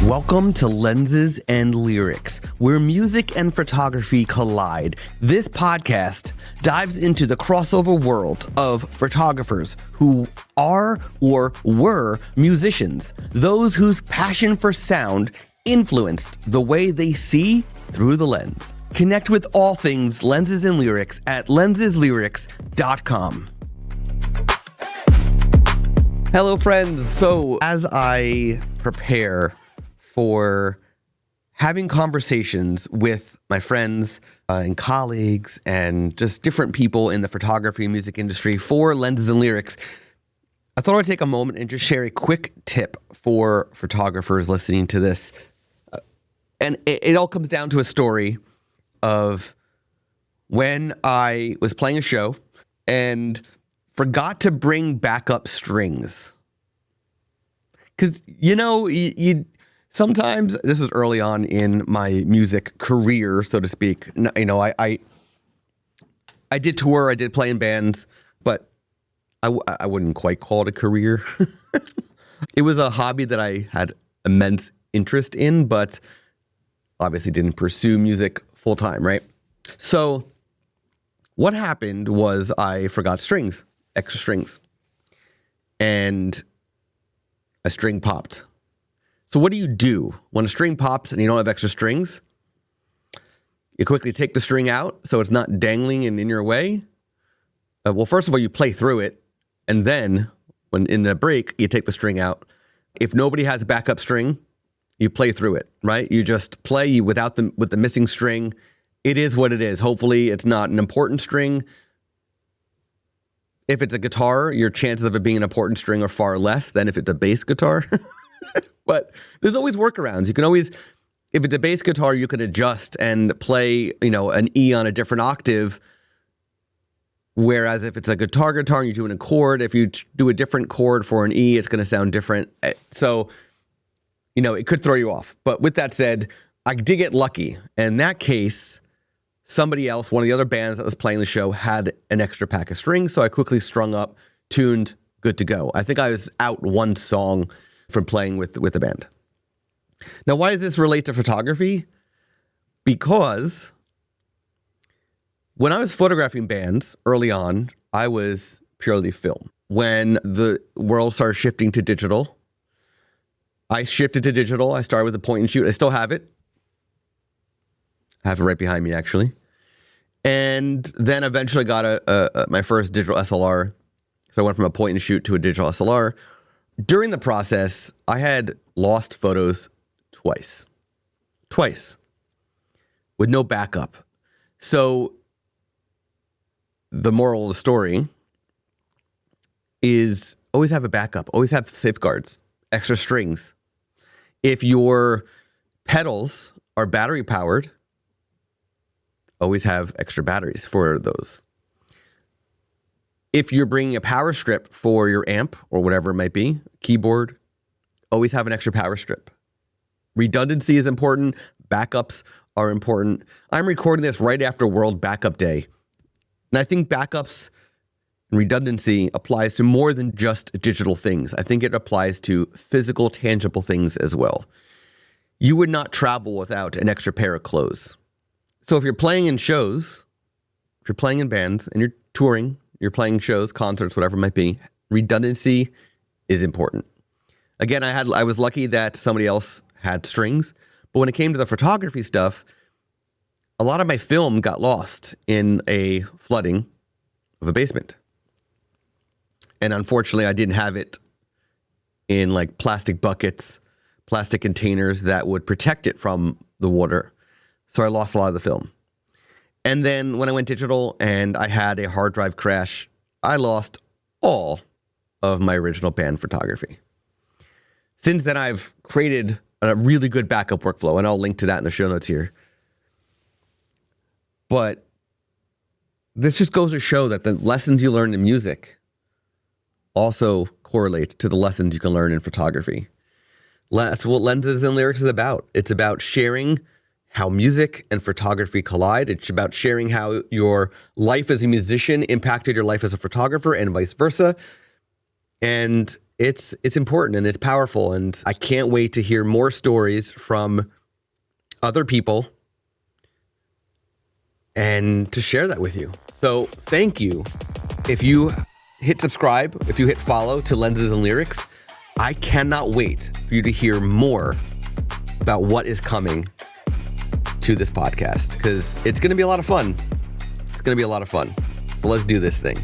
Welcome to Lenses and Lyrics, where music and photography collide. This podcast dives into the crossover world of photographers who are or were musicians, those whose passion for sound influenced the way they see through the lens. Connect with all things Lenses and Lyrics at lenseslyrics.com. Hello, friends. So as I prepare for having conversations with my friends and colleagues and just different people in the photography and music industry for Lenses and Lyrics, I thought I'd take a moment and just share a quick tip for photographers listening to this. And it all comes down to a story of when I was playing a show and forgot to bring backup strings. Because, you sometimes, this was early on in my music career, so to speak. I did tour, I did play in bands, but I wouldn't quite call it a career. It was a hobby that I had immense interest in, but obviously didn't pursue music full time, right? So what happened was I forgot strings, extra strings, and a string popped. So what do you do when a string pops and you don't have extra strings? You quickly take the string out so it's not dangling and in your way. Well, first of all, you play through it. And then when in a break, you take the string out. If nobody has backup string, you play through it, right? You just play with the missing string. It is what it is. Hopefully it's not an important string. If it's a guitar, your chances of it being an important string are far less than if it's a bass guitar. But there's always workarounds. You can always, if it's a bass guitar, you can adjust and play, an E on a different octave. Whereas if it's a guitar and you're doing a chord, if you do a different chord for an E, it's going to sound different. So, it could throw you off. But with that said, I did get lucky. In that case, somebody else, one of the other bands that was playing the show, had an extra pack of strings. So I quickly strung up, tuned, good to go. I think I was out one song from playing with the band. Now, why does this relate to photography? Because when I was photographing bands early on, I was purely film. When the world started shifting to digital, I shifted to digital. I started with a point and shoot. I still have it. I have it right behind me, actually. And then eventually got my first digital SLR. So I went from a point and shoot to a digital SLR. During the process, I had lost photos twice, with no backup. So the moral of the story is always have a backup, always have safeguards, extra strings. If your pedals are battery powered, always have extra batteries for those. If you're bringing a power strip for your amp or whatever it might be, keyboard, always have an extra power strip. Redundancy is important. Backups are important. I'm recording this right after World Backup Day. And I think backups and redundancy applies to more than just digital things. I think it applies to physical, tangible things as well. You would not travel without an extra pair of clothes. So if you're playing in shows, if you're playing in bands and you're touring, you're playing shows, concerts, whatever it might be, redundancy is important. Again, I was lucky that somebody else had strings, but when it came to the photography stuff, a lot of my film got lost in a flooding of a basement. And unfortunately, I didn't have it in like plastic buckets, plastic containers that would protect it from the water. So I lost a lot of the film. And then when I went digital and I had a hard drive crash, I lost all of my original band photography. Since then, I've created a really good backup workflow, and I'll link to that in the show notes here. But this just goes to show that the lessons you learn in music also correlate to the lessons you can learn in photography. That's what Lenses and Lyrics is about. It's about sharing how music and photography collide. It's about sharing how your life as a musician impacted your life as a photographer and vice versa. And it's important and it's powerful. And I can't wait to hear more stories from other people and to share that with you. So thank you. If you hit subscribe, if you hit follow to Lenses and Lyrics, I cannot wait for you to hear more about what is coming to this podcast, because it's going to be a lot of fun. It's going to be a lot of fun. So let's do this thing.